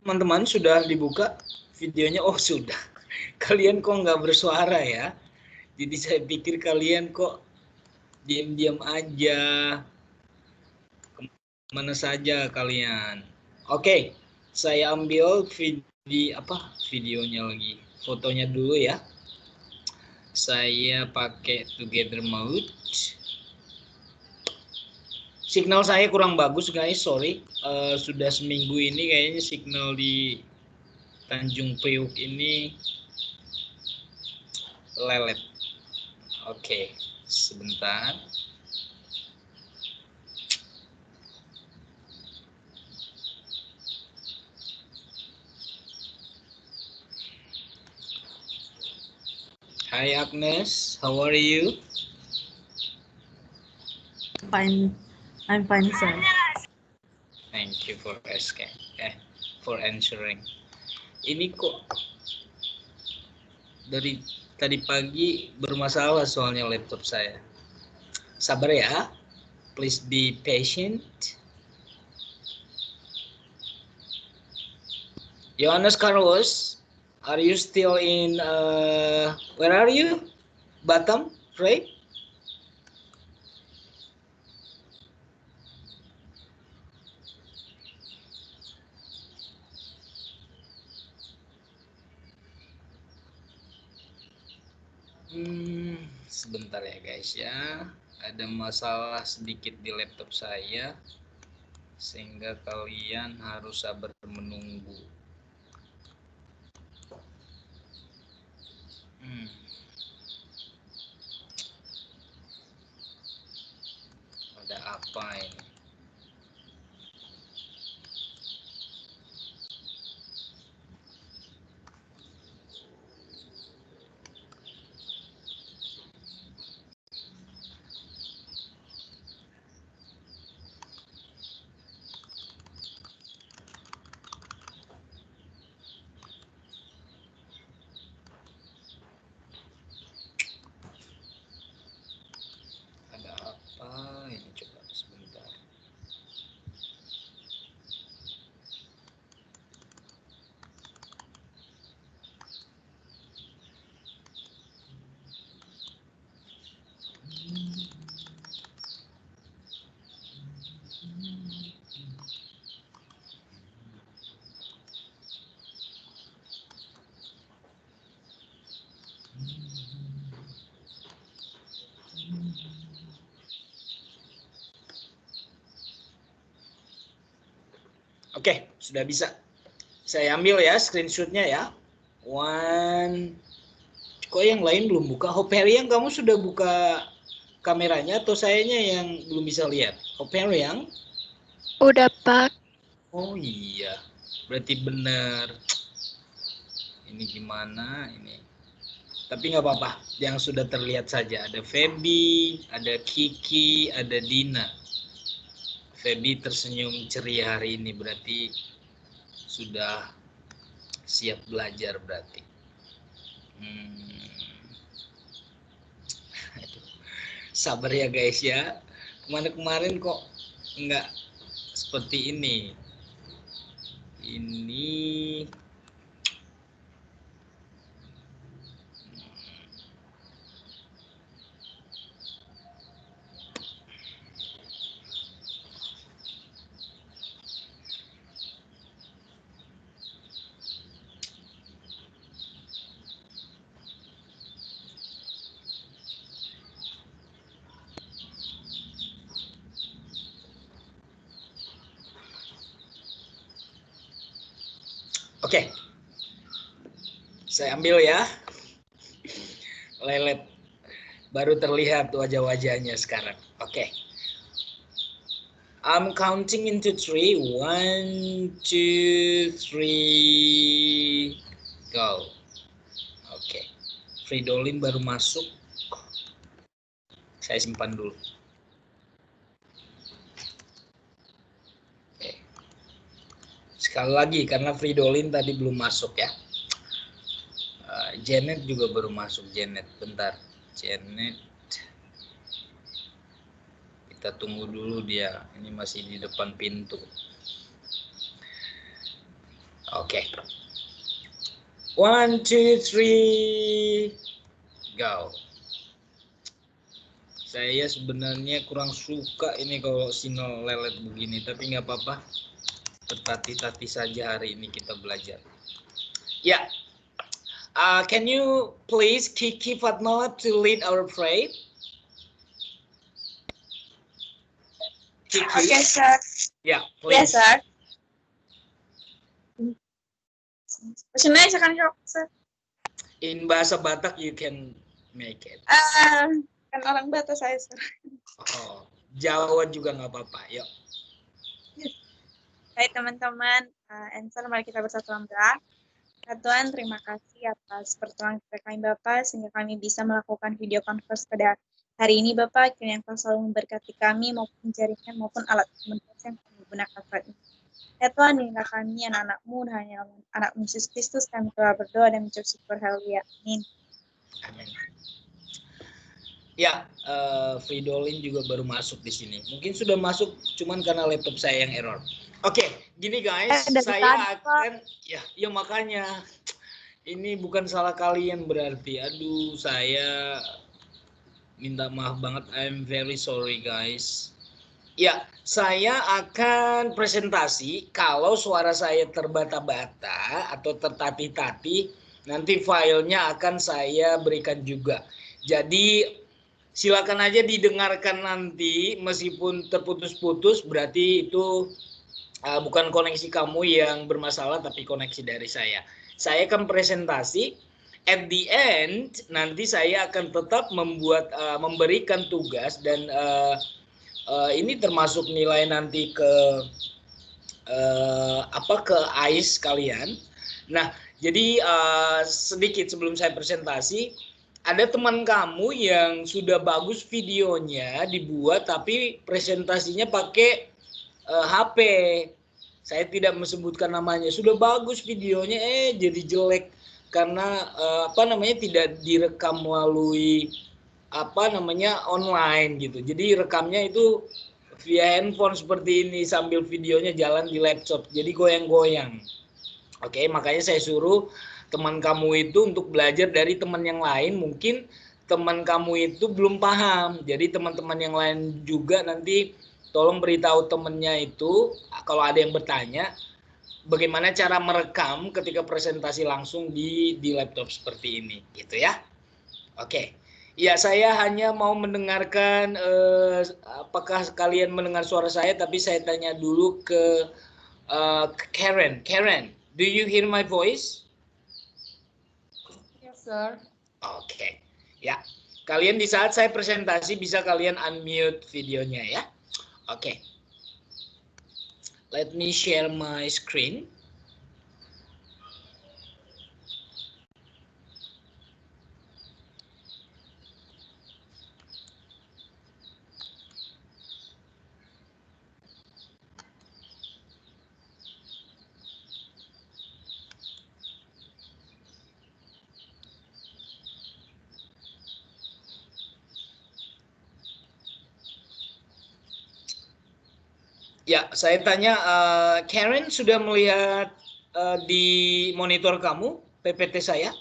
teman-teman sudah dibuka videonya? Oh sudah. Kalian kok nggak bersuara ya? Jadi saya pikir kalian kok diam-diam aja. Kemana saja kalian? Oke, saya ambil videonya lagi, fotonya dulu ya. Saya pakai together mode. Signal saya kurang bagus guys, sorry. Sudah seminggu ini kayaknya signal di Tanjung Priuk ini lelet. Oke, sebentar. Hi Agnes, how are you? Fine. I'm fine, sir. Thank you for asking. For answering. Ini kok dari tadi pagi bermasalah soalnya laptop saya. Sabar ya. Please be patient. Johannes Carlos, are you still in where are you? Batam, right? Sebentar ya guys ya. Ada masalah sedikit di laptop saya sehingga kalian harus sabar menunggu. Ada apa ini? Ada apa ini, coba sebentar. Oke, sudah bisa. Saya ambil ya screenshotnya ya. Kok yang lain belum buka? Hoperiang, kamu sudah buka kameranya atau sayanya yang belum bisa lihat? Hoperiang? Udah, Pak. Oh iya, berarti benar. Ini gimana ini? Tapi nggak apa-apa, yang sudah terlihat saja. Ada Feby, ada Kiki, ada Dina. Feby tersenyum ceria hari ini, berarti sudah siap belajar berarti. Sabar ya guys ya. Kemarin kok nggak seperti ini. Ini oke. Saya ambil ya. Lelet. Baru terlihat wajah-wajahnya sekarang. Oke. I'm counting into 3. 1, 2, 3. Go. Oke. Fridolin baru masuk. Saya simpan dulu. Oke. Sekali lagi karena Fridolin tadi belum masuk ya. Janet juga baru masuk. Janet, bentar. Janet. Kita tunggu dulu dia. Ini masih di depan pintu. Oke. 1, 2, 3, go. Saya sebenarnya kurang suka ini kalau sinyal lelet begini, tapi nggak apa-apa. Tertati-tati saja hari ini kita belajar. Ya, can you please Kiki Fatmawat to lead our prayer? Kiki. Okay, sir. Yeah, please. Yes, sir. Sebenarnya kan sir. In bahasa Batak you can make it. Kan orang Batak saya, sir. Oh, Jawa juga nggak apa-apa. Yuk. Hai teman-teman, Answer, mari kita bersatu dalam doa. Ya Tuhan, terima kasih atas pertolongan kepada kami Bapak, sehingga kami bisa melakukan video conference pada hari ini Bapak. Kiranya Engkau selalu memberkati kami maupun jaringan maupun alat komunikasi yang kami gunakan saat ini. Ya Tuhan, inilah kami anak-anak-Mu, hanya anak Yesus Kristus, kami telah berdoa dan mengucap syukur. Haleluya. Amin. Amin. Ya, Fridolin juga baru masuk di sini. Mungkin sudah masuk, cuman karena laptop saya yang error. Oke, gini guys, saya akan, ya makanya ini bukan salah kalian berarti. Aduh, saya minta maaf banget. I'm very sorry guys. Ya, saya akan presentasi. Kalau suara saya terbata-bata atau tertati-tati, nanti filenya akan saya berikan juga. Jadi silakan aja didengarkan nanti, meskipun terputus-putus, berarti itu bukan koneksi kamu yang bermasalah, tapi koneksi dari saya. Saya akan presentasi. At the end, nanti saya akan tetap memberikan tugas dan ini termasuk nilai nanti ke ke AIS kalian. Nah, jadi sedikit sebelum saya presentasi, ada teman kamu yang sudah bagus videonya dibuat tapi presentasinya pakai HP. Saya tidak menyebutkan namanya. Sudah bagus videonya jadi jelek karena tidak direkam melalui online gitu. Jadi rekamnya itu via handphone seperti ini sambil videonya jalan di laptop. Jadi goyang-goyang. Oke, makanya saya suruh teman kamu itu untuk belajar dari teman yang lain. Mungkin teman kamu itu belum paham. Jadi teman-teman yang lain juga nanti tolong beritahu temannya itu kalau ada yang bertanya bagaimana cara merekam ketika presentasi langsung di laptop seperti ini gitu ya. Oke. Ya, saya hanya mau mendengarkan apakah kalian mendengar suara saya, tapi saya tanya dulu ke Karen. Karen, do you hear my voice? Yes, sir. Oke. Ya, kalian di saat saya presentasi bisa kalian unmute videonya ya. Oke. Let me share my screen. Ya, saya tanya, Karen sudah melihat di monitor kamu PPT saya?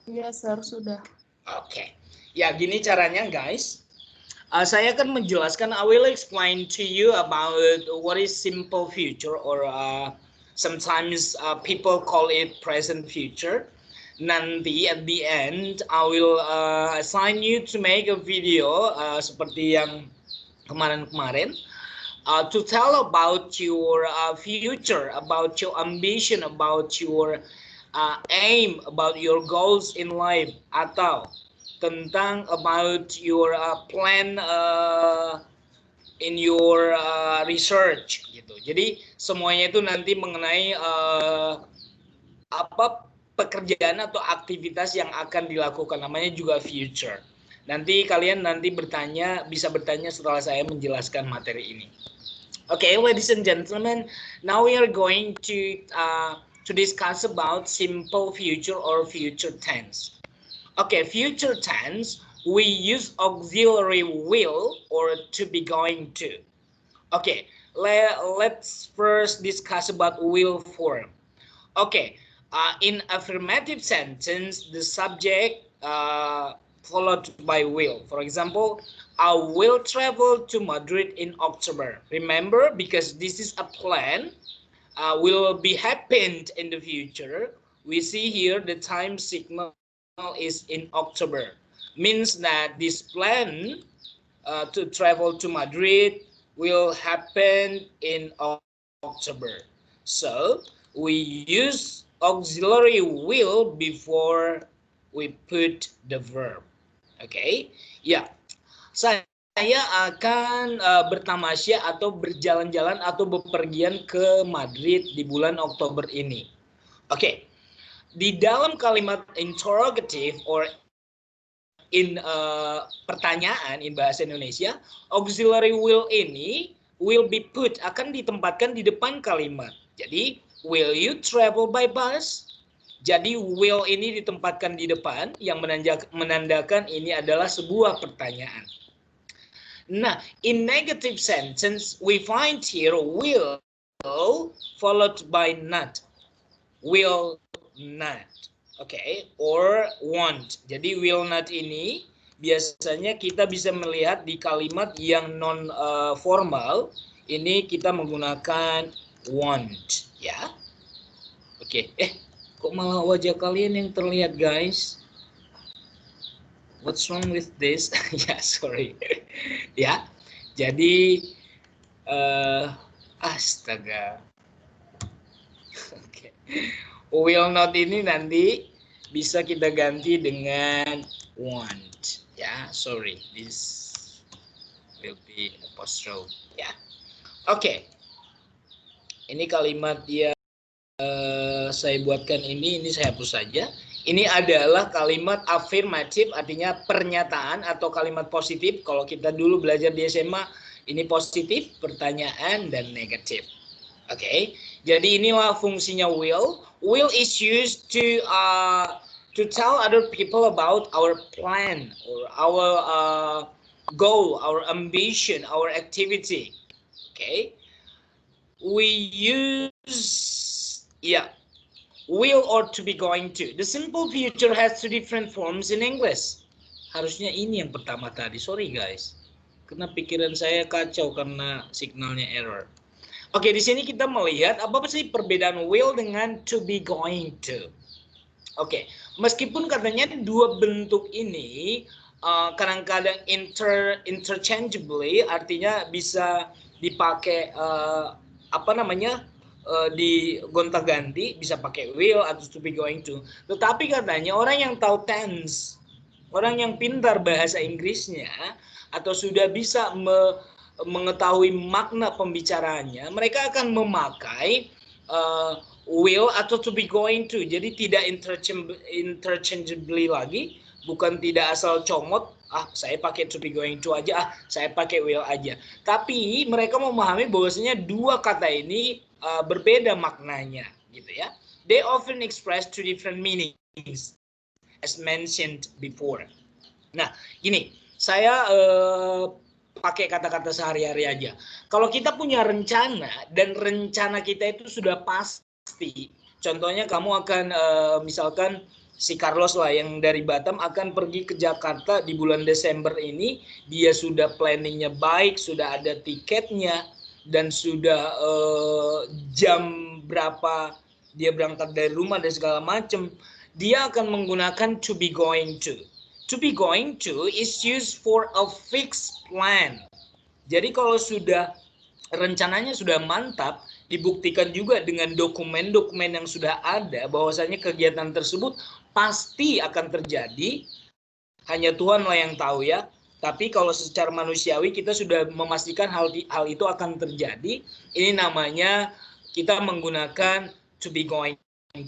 Yes, sir, sudah. Oke. Ya, gini caranya guys. Saya akan menjelaskan, I will explain to you about what is simple future or sometimes people call it present future. Nanti at the end, I will assign you to make a video seperti yang kemarin-kemarin. To tell about your future, about your ambition, about your aim, about your goals in life, atau tentang about your plan in your research gitu. Jadi semuanya itu nanti mengenai pekerjaan atau aktivitas yang akan dilakukan, namanya juga future. Nanti kalian bisa bertanya setelah saya menjelaskan materi ini. Okay, ladies and gentlemen, now we are going to discuss about simple future or future tense. Okay, future tense, we use auxiliary will or to be going to. Okay, let's first discuss about will form. Okay, in affirmative sentence, the subject followed by will. For example, I will travel to Madrid in October. Remember, because this is a plan, will be happened in the future. We see here the time signal is in October. Means that this plan to travel to Madrid will happen in October. So we use auxiliary will before we put the verb. Okay, ya. Saya akan bertamasya atau berjalan-jalan atau bepergian ke Madrid di bulan Oktober ini. Oke, di dalam kalimat interrogative or in pertanyaan in bahasa Indonesia, auxiliary will ini will be put, akan ditempatkan di depan kalimat. Jadi, will you travel by bus? Jadi will ini ditempatkan di depan yang menandakan ini adalah sebuah pertanyaan. Nah, in negative sentence we find here will followed by not. Will not. Okay, or won't. Jadi will not ini biasanya kita bisa melihat di kalimat yang non formal. Ini kita menggunakan won't, ya. Oke, kok malah wajah kalian yang terlihat, guys? What's wrong with this? Ya, sorry. Ya, jadi astaga. Oke. Will not ini nanti bisa kita ganti dengan want. Ya, sorry. This will be apostrophe. Ya. Oke. Ini kalimat yang saya buatkan ini saya hapus saja. Ini adalah kalimat afirmatif, artinya pernyataan atau kalimat positif. Kalau kita dulu belajar di SMA, ini positif, pertanyaan, dan negatif. Oke, jadi inilah fungsinya will. Will is used to tell other people about our plan or our goal, our ambition, our activity. Okay, we use will or to be going to. The simple future has two different forms in English. Harusnya ini yang pertama tadi. Sorry guys, karena pikiran saya kacau karena signalnya error. Oke, di sini kita melihat apa sih perbedaan will dengan to be going to. Oke, meskipun katanya dua bentuk ini kadang-kadang interchangeably, artinya bisa dipakai di gonta-ganti, bisa pakai will atau to be going to. Tetapi katanya orang yang tahu tense, orang yang pintar bahasa Inggrisnya atau sudah bisa mengetahui makna pembicaraannya, mereka akan memakai will atau to be going to. Jadi tidak interchangeably lagi, bukan tidak asal comot, saya pakai to be going to aja, saya pakai will aja. Tapi mereka memahami bahwasanya dua kata ini berbeda maknanya, gitu ya. They often express two different meanings, as mentioned before. Nah, gini, saya pakai kata-kata sehari-hari aja. Kalau kita punya rencana dan rencana kita itu sudah pasti, contohnya kamu akan misalkan si Carlos lah yang dari Batam akan pergi ke Jakarta di bulan Desember ini, dia sudah planningnya baik, sudah ada tiketnya, dan sudah jam berapa dia berangkat dari rumah dan segala macam, dia akan menggunakan to be going to. To be going to is used for a fixed plan. Jadi kalau sudah rencananya sudah mantap, dibuktikan juga dengan dokumen-dokumen yang sudah ada bahwasanya kegiatan tersebut pasti akan terjadi. Hanya Tuhanlah yang tahu ya. Tapi kalau secara manusiawi kita sudah memastikan hal itu akan terjadi. Ini namanya kita menggunakan to be going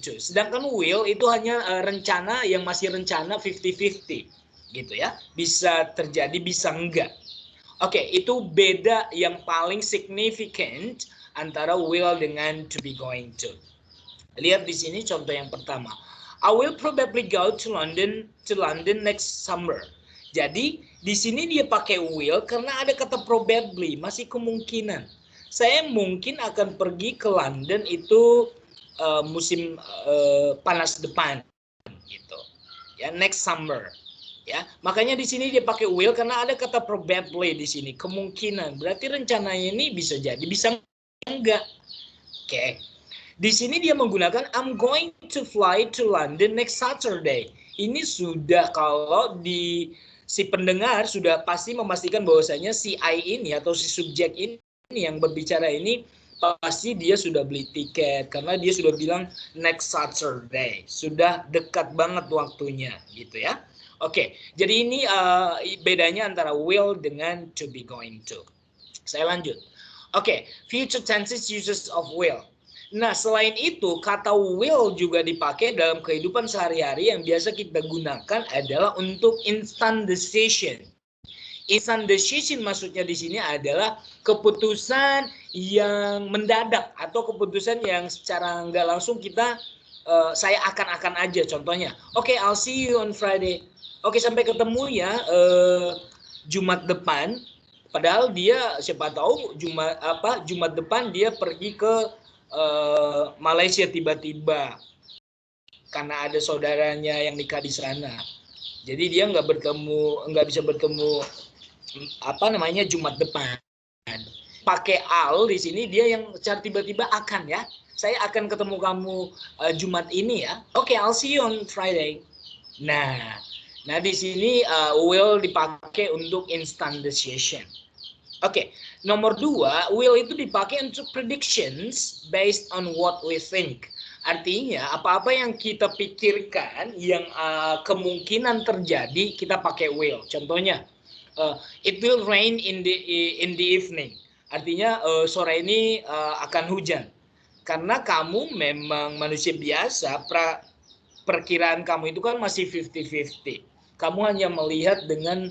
to. Sedangkan will itu hanya rencana yang masih rencana 50-50 gitu ya. Bisa terjadi, bisa enggak. Oke, itu beda yang paling significant antara will dengan to be going to. Lihat di sini contoh yang pertama. I will probably go to London next summer. Jadi Di sini dia pakai will karena ada kata probably, masih kemungkinan. Saya mungkin akan pergi ke London itu musim panas depan gitu. Ya, next summer. Ya, makanya di sini dia pakai will karena ada kata probably di sini, kemungkinan. Berarti rencananya ini bisa jadi, bisa enggak. Oke. Di sini dia menggunakan I'm going to fly to London next Saturday. Ini sudah kalau di si pendengar sudah pasti memastikan bahwasanya si I ini atau si subjek ini yang berbicara ini pasti dia sudah beli tiket karena dia sudah bilang next Saturday. Sudah dekat banget waktunya gitu ya. Oke, jadi ini bedanya antara will dengan to be going to. Saya lanjut. Oke, future tenses uses of will. Nah, selain itu, kata will juga dipakai dalam kehidupan sehari-hari yang biasa kita gunakan adalah untuk instant decision. Instant decision maksudnya di sini adalah keputusan yang mendadak atau keputusan yang secara nggak langsung kita saya akan aja contohnya. Oke, I'll see you on Friday. Oke, sampai ketemu ya Jumat depan. Padahal dia siapa tahu Jumat depan dia pergi ke Malaysia tiba-tiba karena ada saudaranya yang nikah di sana. Jadi dia nggak bisa bertemu Jumat depan. Pakai al di sini dia yang secara tiba-tiba akan ya. Saya akan ketemu kamu Jumat ini ya. Oke, I'll see you on Friday. Nah di sini will dipakai untuk instant decision. Oke, nomor 2, will itu dipakai untuk predictions based on what we think. Artinya apa-apa yang kita pikirkan yang kemungkinan terjadi kita pakai will. Contohnya, it will rain in the evening. Artinya sore ini akan hujan. Karena kamu memang manusia biasa, perkiraan kamu itu kan masih 50-50. Kamu hanya melihat dengan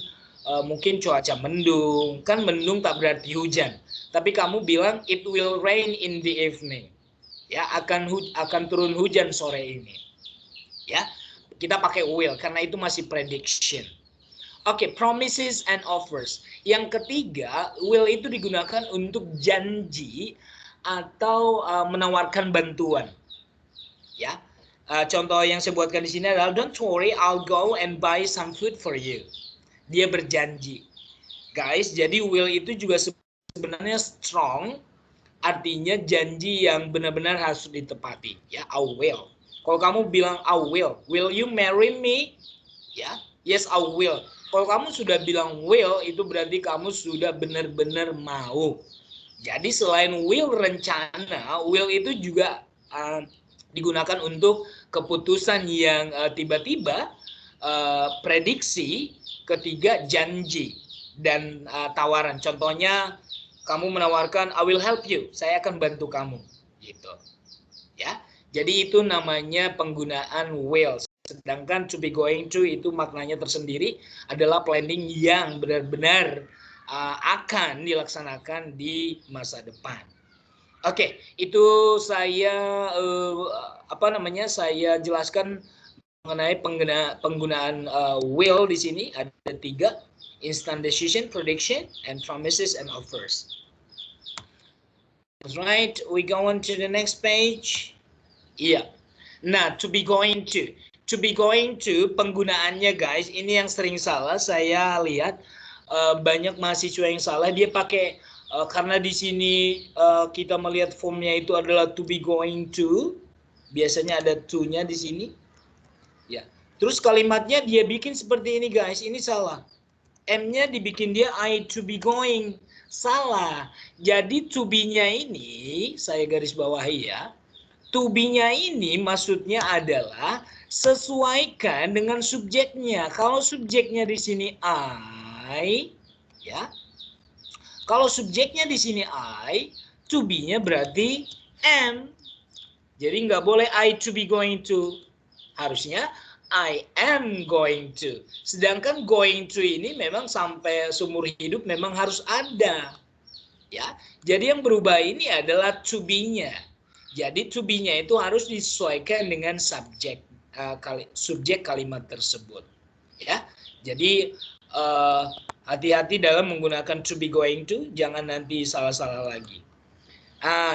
mungkin cuaca mendung, kan mendung tak berarti hujan. Tapi kamu bilang it will rain in the evening. Ya, akan turun hujan sore ini. Ya, kita pakai will karena itu masih prediction. Oke, promises and offers. Yang ketiga, will itu digunakan untuk janji atau menawarkan bantuan. Ya. Contoh yang saya buatkan di sini adalah don't worry, I'll go and buy some food for you. Dia berjanji. Guys, jadi will itu juga sebenarnya strong, artinya janji yang benar-benar harus ditepati. Ya, I will. Kalau kamu bilang I will you marry me? Ya, yes I will. Kalau kamu sudah bilang will, itu berarti kamu sudah benar-benar mau. Jadi selain will rencana, will itu juga digunakan untuk keputusan yang tiba-tiba, prediksi, ketiga janji dan tawaran. Contohnya kamu menawarkan I will help you, saya akan bantu kamu gitu. Ya. Jadi itu namanya penggunaan will. Sedangkan to be going to itu maknanya tersendiri adalah planning yang benar-benar akan dilaksanakan di masa depan. Oke, itu saya saya jelaskan mengenai penggunaan will di sini ada 3, instant decision, prediction, and promises and offers. Right, we go on to the next page. Iya. Nah, to be going to penggunaannya guys, ini yang sering salah saya lihat banyak mahasiswa yang salah dia pakai karena di sini kita melihat formnya itu adalah to be going to, biasanya ada to-nya di sini. Ya. Terus kalimatnya dia bikin seperti ini guys, ini salah. M-nya dibikin dia I to be going. Salah. Jadi to be-nya ini saya garis bawahi ya. To be-nya ini maksudnya adalah sesuaikan dengan subjeknya. Kalau subjeknya di sini I, ya. Kalau subjeknya di sini I, to be-nya berarti am. Jadi nggak boleh I to be going to. Harusnya I am going to. Sedangkan going to ini memang sampai seumur hidup memang harus ada. Ya. Jadi yang berubah ini adalah to be-nya. Jadi to be-nya itu harus disesuaikan dengan subjek kalimat tersebut. Ya. Jadi hati-hati dalam menggunakan to be going to, jangan nanti salah-salah lagi.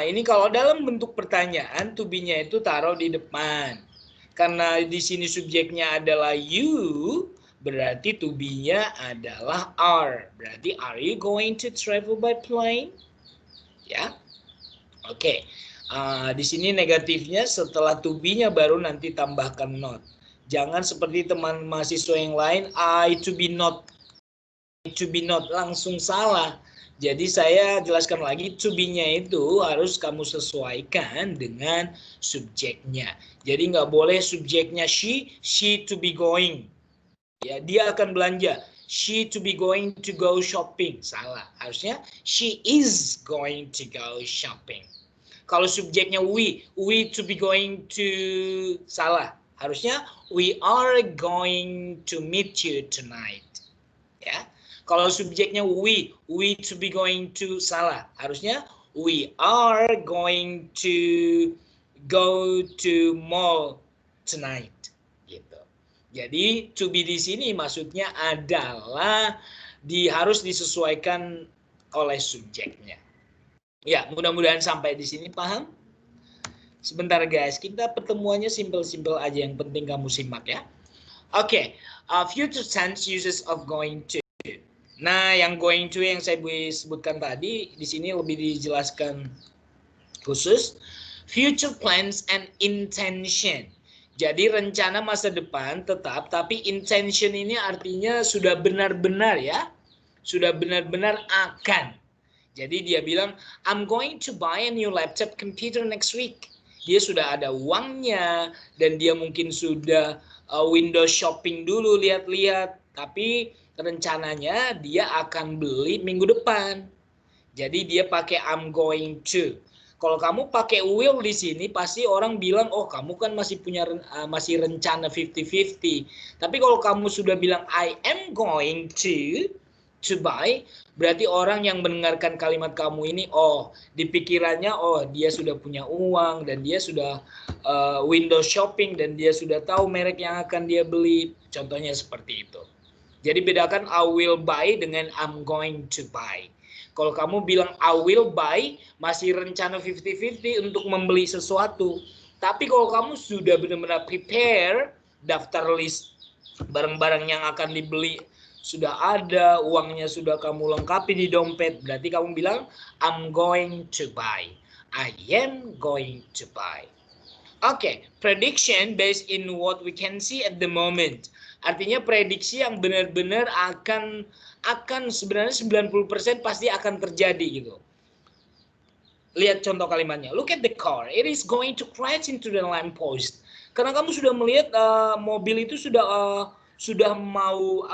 Ini kalau dalam bentuk pertanyaan, to be-nya itu taruh di depan. Karena di sini subjeknya adalah you, berarti to be-nya adalah are. Berarti are you going to travel by plane? Ya. Oke. Di sini negatifnya setelah to be-nya baru nanti tambahkan not. Jangan seperti teman mahasiswa yang lain, I to be not langsung salah. Jadi saya jelaskan lagi, to be-nya itu harus kamu sesuaikan dengan subjeknya. Jadi nggak boleh subjeknya she to be going. Ya, dia akan belanja. She to be going to go shopping. Salah. Harusnya she is going to go shopping. Kalau subjeknya we to be going to, salah. Harusnya we are going to meet you tonight. Ya. Kalau subjeknya we to be going to, salah. Harusnya we are going to go to mall tonight. Gitu. Jadi to be di sini maksudnya adalah harus disesuaikan oleh subjeknya. Ya, mudah-mudahan sampai di sini paham. Sebentar guys, kita pertemuannya simple-simple aja, yang penting kamu simak ya. Oke, future tense uses of going to. Nah, yang going to yang saya sebutkan tadi, di sini lebih dijelaskan khusus. Future plans and intention. Jadi rencana masa depan tetap, tapi intention ini artinya sudah benar-benar ya. Sudah benar-benar akan. Jadi dia bilang, I'm going to buy a new laptop computer next week. Dia sudah ada uangnya, dan dia mungkin sudah window shopping dulu, lihat-lihat. Tapi rencananya dia akan beli minggu depan. Jadi dia pakai I'm going to. Kalau kamu pakai will di sini, pasti orang bilang, oh kamu kan masih rencana 50-50. Tapi kalau kamu sudah bilang I am going to buy, berarti orang yang mendengarkan kalimat kamu ini, oh di pikirannya, oh dia sudah punya uang, dan dia sudah window shopping, dan dia sudah tahu merek yang akan dia beli. Contohnya seperti itu. Jadi bedakan I will buy dengan I'm going to buy. Kalau kamu bilang I will buy, masih rencana 50-50 untuk membeli sesuatu. Tapi kalau kamu sudah benar-benar prepare, daftar list barang-barang yang akan dibeli sudah ada, uangnya sudah kamu lengkapi di dompet, berarti kamu bilang I'm going to buy. I am going to buy. Oke, prediction based in what we can see at the moment. Artinya prediksi yang benar-benar akan sebenarnya 90% pasti akan terjadi gitu. Lihat contoh kalimatnya. Look at the car. It is going to crash into the lamp post. Karena kamu sudah melihat mobil itu sudah mau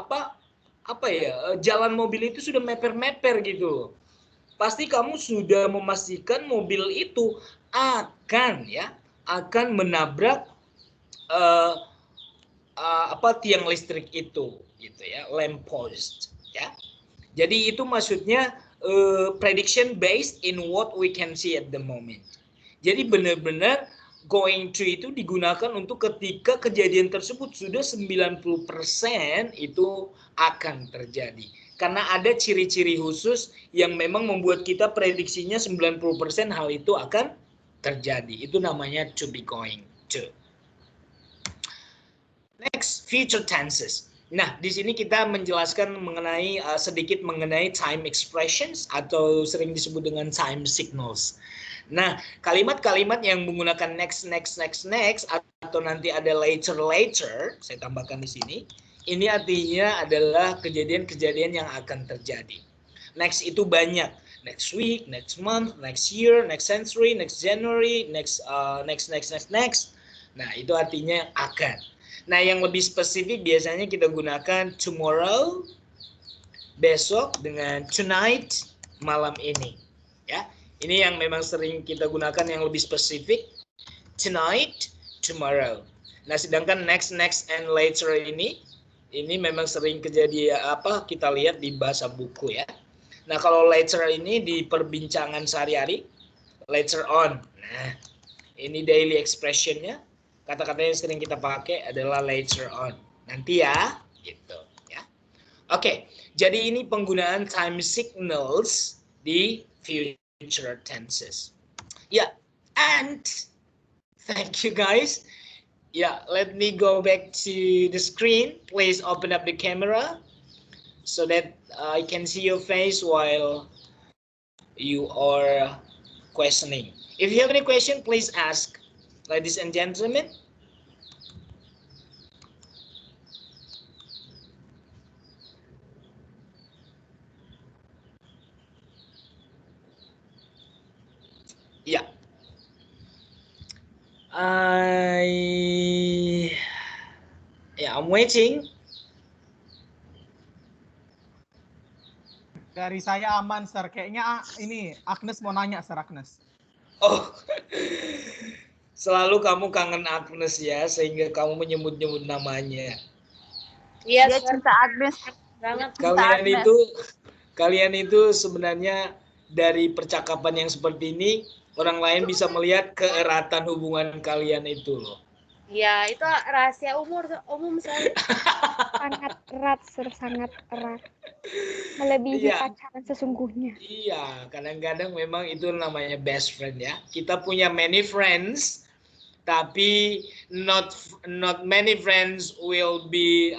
jalan mobil itu sudah meper-meper gitu. Pasti kamu sudah memastikan mobil itu akan menabrak tiang listrik itu gitu ya, lamp post ya. Jadi itu maksudnya prediction based in what we can see at the moment. Jadi benar-benar going to itu digunakan untuk ketika kejadian tersebut sudah 90% itu akan terjadi. Karena ada ciri-ciri khusus yang memang membuat kita prediksinya 90% hal itu akan terjadi. Itu namanya to be going to. Next, future tenses. Nah, di sini kita menjelaskan sedikit mengenai time expressions atau sering disebut dengan time signals. Nah, kalimat-kalimat yang menggunakan next atau nanti ada later, saya tambahkan di sini. Ini artinya adalah kejadian-kejadian yang akan terjadi. Next itu banyak. Next week, next month, next year, next century, next January, next. Nah, itu artinya akan. Nah, yang lebih spesifik biasanya kita gunakan tomorrow, besok, dengan tonight, malam ini. Ya, ini yang memang sering kita gunakan yang lebih spesifik. Tonight, tomorrow. Nah, sedangkan next and later ini memang sering kejadian kita lihat di bahasa buku ya. Nah, kalau later ini di perbincangan sehari-hari, later on. Nah, ini daily expression-nya. Kata-kata yang sering kita pakai adalah later on. Nanti ya, gitu ya. Oke, jadi ini penggunaan time signals di future tenses. Yeah, and thank you guys. Yeah, let me go back to the screen. Please open up the camera so that I can see your face while you are questioning. If you have any question, please ask, ladies and gentlemen. Yeah. I'm waiting. Dari saya aman, Sir. Kayaknya ini Agnes mau nanya, Sir Agnes. Oh, selalu kamu kangen Agnes ya, sehingga kamu menyebut-nyebut namanya. Iya, dia cinta Agnes Banget. Kalian itu sebenarnya dari percakapan yang seperti ini, orang lain bisa melihat keeratan hubungan kalian itu loh. Ya, itu rahasia umum sekali. Sangat erat, sangat erat. Melebihi pacaran sesungguhnya. Iya, kadang-kadang memang itu namanya best friend ya. Kita punya many friends, tapi not many friends will be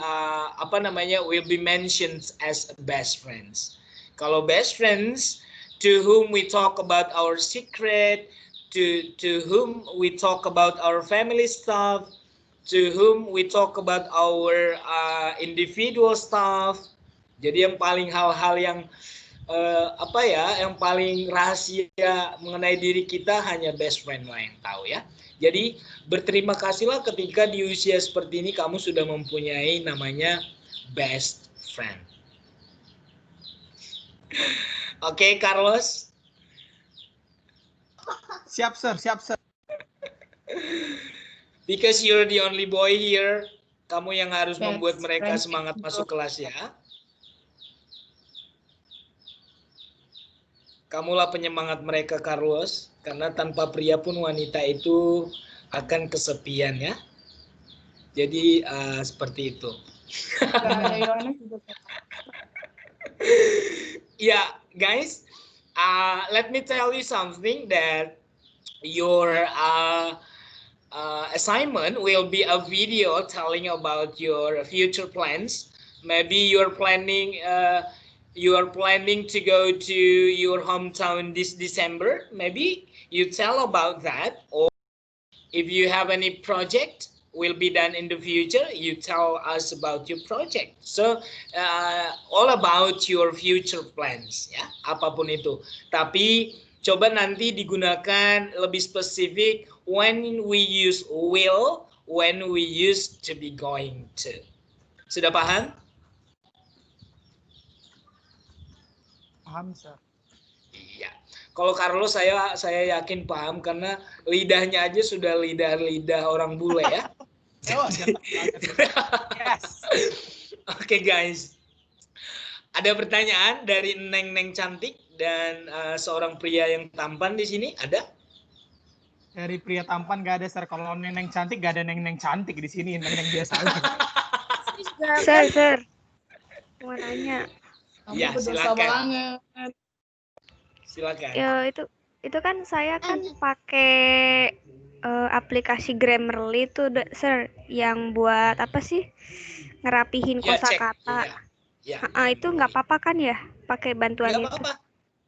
will be mentioned as best friends. Kalau best friends, to whom we talk about our secret, to whom we talk about our family stuff, to whom we talk about our individual stuff. Jadi yang paling hal-hal yang yang paling rahasia mengenai diri kita hanya best friend lah yang tahu ya. Jadi berterima kasihlah ketika di usia seperti ini kamu sudah mempunyai namanya best friend. Oke, Carlos. Siap, Sir. Because you're the only boy here, kamu yang harus membuat mereka semangat masuk kelas ya. Kamulah penyemangat mereka, Carlos, karena tanpa pria pun wanita itu akan kesepian ya. Jadi seperti itu. Yeah, guys, let me tell you something that your assignment will be a video telling about your future plans. Maybe you're planning to go to your hometown this December. Maybe you tell about that, or if you have any project will be done in the future, you tell us about your project. So all about your future plans ya, apapun itu. Tapi coba nanti digunakan lebih spesifik when we use will, when we use to be going to. Sudah paham? Paham, Sir. Iya. Kalau Carlos saya yakin paham karena lidahnya aja sudah lidah orang bule ya. Yes. Oke, guys. Ada pertanyaan dari Neng cantik dan seorang pria yang tampan di sini, ada? Dari pria tampan gak ada, Sir. Kalau neng cantik gak ada neng cantik di sini, neng biasa aja. Sir. Mau nanya. Ya, silakan. Silakan. Ya, itu kan saya kan pakai aplikasi Grammarly itu, Sir, yang buat apa sih? Ngerapihin kosakata. Ya. Itu nggak apa-apa kan ya? Pakai bantuan itu. Nggak apa-apa.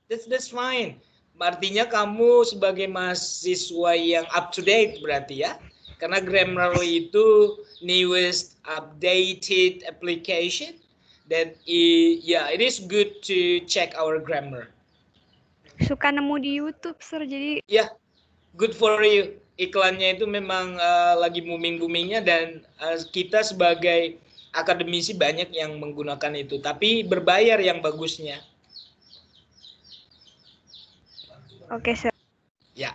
That's fine. Artinya kamu sebagai mahasiswa yang up to date berarti ya. Karena Grammarly itu newest updated application that it is good to check our grammar. Suka nemu di YouTube, Sir, jadi ya, good for you. Iklannya itu memang lagi booming-boomingnya dan kita sebagai akademisi banyak yang menggunakan itu, tapi berbayar yang bagusnya. Oke, Sir. Ya.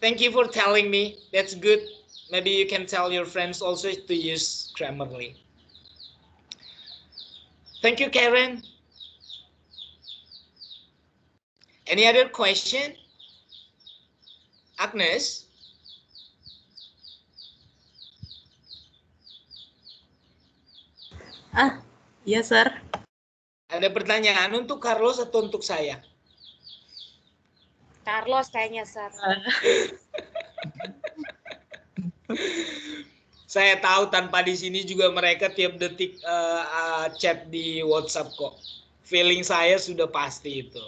Thank you for telling me. That's good. Maybe you can tell your friends also to use Grammarly. Thank you, Karen. Any other question? Agnes? Iya, Sir. Ada pertanyaan untuk Carlos atau untuk saya? Carlos kayaknya, Sir. Saya tahu tanpa di sini juga mereka tiap detik chat di WhatsApp kok. Feeling saya sudah pasti itu.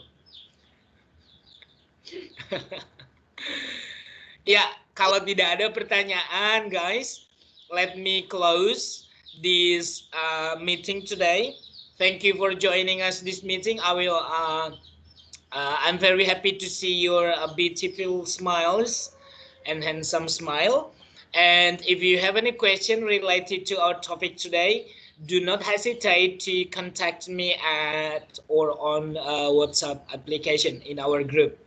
Ya, kalau tidak ada pertanyaan, guys, let me close this meeting today. Thank you for joining us this meeting. I'm very happy to see your beautiful smiles and handsome smile. And if you have any question related to our topic today, do not hesitate to contact me at or on WhatsApp application in our group.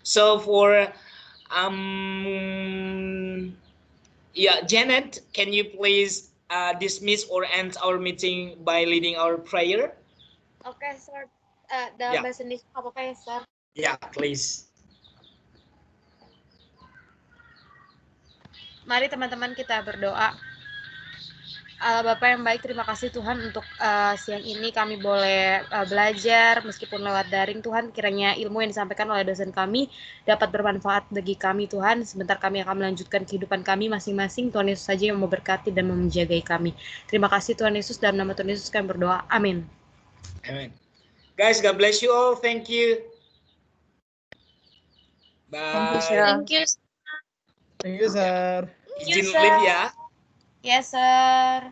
So for Janet, can you please dismiss or end our meeting by leading our prayer? Oke, Sir. Dalam bahasa Indonesia apa-apa ya, Sir? Yeah, please. Mari teman-teman kita berdoa. Allah Bapa yang baik, terima kasih Tuhan untuk siang ini kami boleh belajar meskipun lewat daring. Tuhan, kiranya ilmu yang disampaikan oleh dosen kami dapat bermanfaat bagi kami Tuhan. Sebentar kami akan melanjutkan kehidupan kami masing-masing. Tuhan Yesus saja yang memberkati dan menjagai kami. Terima kasih Tuhan Yesus, dalam nama Tuhan Yesus kami berdoa. Amin. Amen. Guys, God bless you all. Thank you. Bye. Thank you. Thank you, Sir. Izin live ya. Yes, Sir.